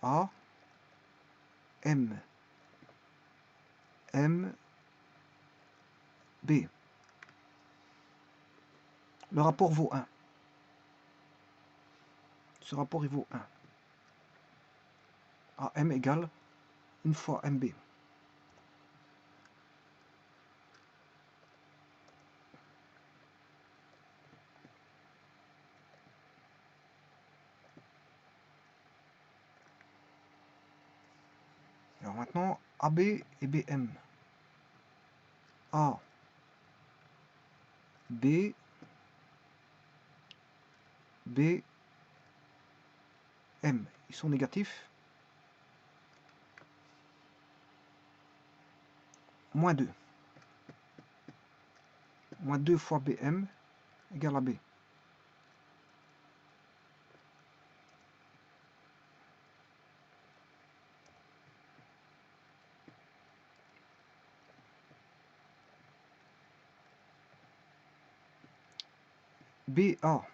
A, M, M, B. Le rapport vaut 1. Ce rapport, il vaut 1. AM égale 1 fois MB. Alors maintenant, AB et BM. A, B, B, M. Ils sont négatifs. Moins 2. Moins 2 fois BM égale AB. BA.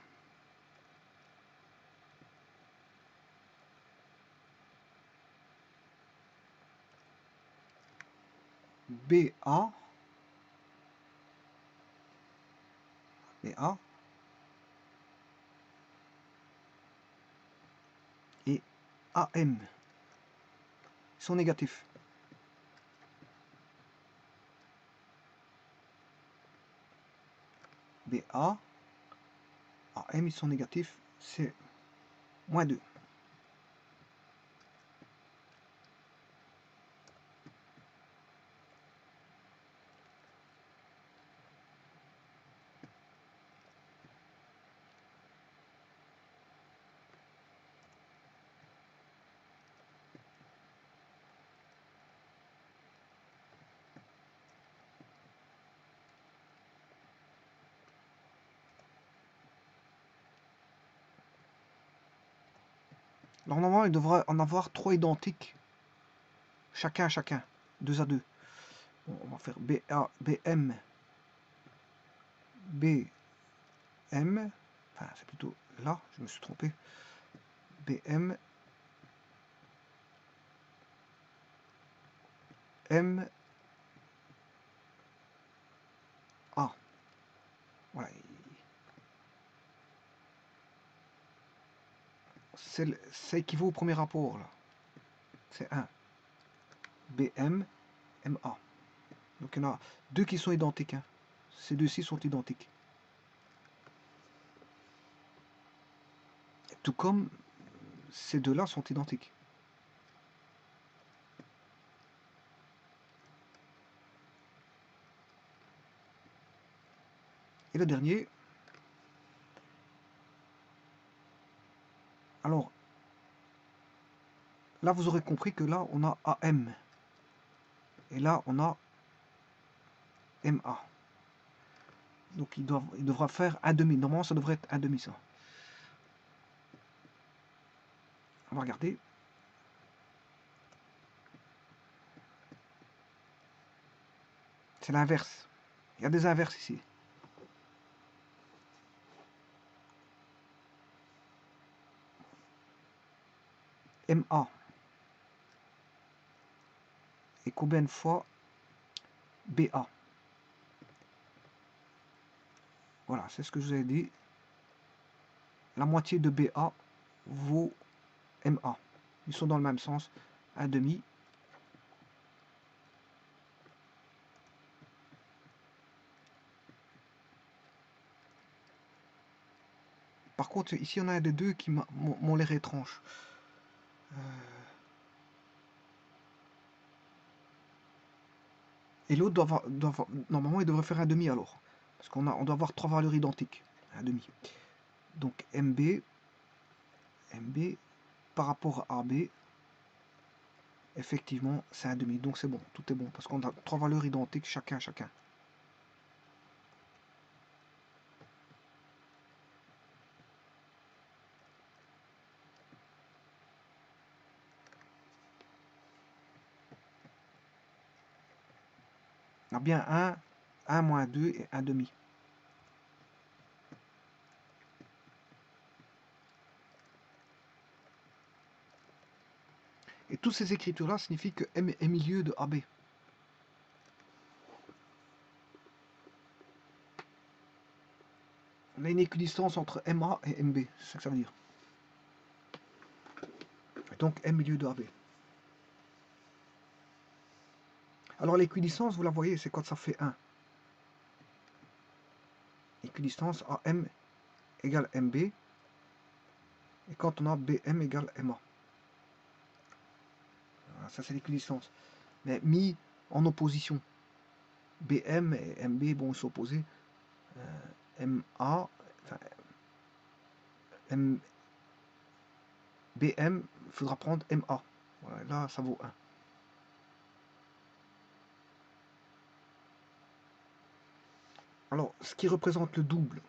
BA. BA. Et AM. Ils sont négatifs. BA. AM, ils sont négatifs. C'est moins 2. Alors normalement, il devrait en avoir 3 identiques. Chacun à chacun. 2 à 2. Bon, on va faire BA, BM BM, enfin c'est plutôt là, je me suis trompé, BM, MA. Voilà. Ça équivaut au premier rapport, là. C'est 1. BM, MA. Donc il y en a deux qui sont identiques. Hein. Ces deux-ci sont identiques. Tout comme ces deux-là sont identiques. Et le dernier, alors là vous aurez compris que là on a AM et là on a MA. Donc il devra faire 1,5. Normalement ça devrait être 1,5 ça. On va regarder. C'est l'inverse. Il y a des inverses ici. MA. Et combien de fois BA? Voilà, c'est ce que je vous ai dit. La moitié de BA vaut MA. Ils sont dans le même sens. 1,5. Par contre, ici, on a un des deux qui m'ont l'air étrange. Et l'autre, normalement, il devrait faire 1,5 alors. Parce on doit avoir trois valeurs identiques. 1,5. Donc, MB par rapport à AB, effectivement, c'est 1,5. Donc, c'est bon, tout est bon. Parce qu'on a trois valeurs identiques chacun. On a bien 1 moins 2 et 1,5. Et toutes ces écritures-là signifient que M est milieu de AB. On a une équidistance entre MA et MB, c'est ça que ça veut dire. Et donc M milieu de AB. Alors l'équidistance, vous la voyez, c'est quand ça fait 1. Équidistance AM égale MB. Et quand on a BM égale MA. Voilà, ça c'est l'équidistance. Mais mis en opposition. BM et MB, bon, ils sont opposés. MA, enfin, BM, il faudra prendre MA. Voilà, là, ça vaut 1. Alors, ce qui représente le double,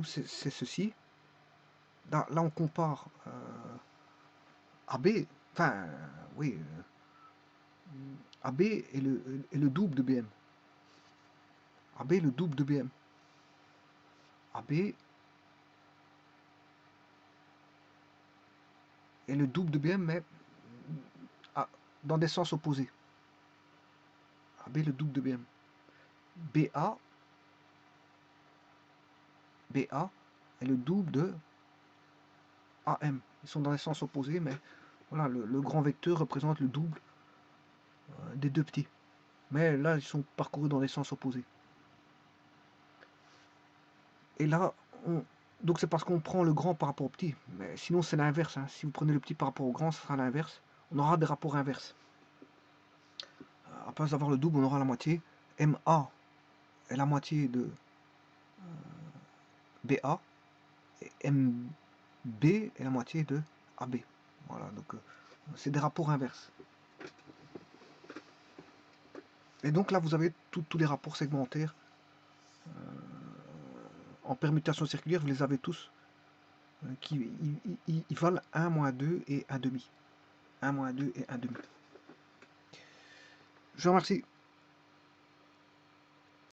c'est ceci. Là, on compare AB, enfin, oui, AB est le double de BM. AB est le double de BM. AB est le double de BM, mais dans des sens opposés. AB est le double de BM. BA est le double de AM. Ils sont dans des sens opposés, mais voilà, le grand vecteur représente le double des deux petits. Mais là, ils sont parcourus dans des sens opposés. Et là, donc c'est parce qu'on prend le grand par rapport au petit. Mais sinon, c'est l'inverse. Hein. Si vous prenez le petit par rapport au grand, ce sera l'inverse. On aura des rapports inverses. À place d'avoir le double, on aura la moitié. MA est la moitié de BA. Et MB est la moitié de AB. Voilà, donc c'est des rapports inverses. Et donc là, vous avez tous les rapports segmentaires en permutation circulaire, vous les avez tous, qui ils valent 1 moins 2 et 1,5. 1 moins 2 et 1,5. Je vous remercie.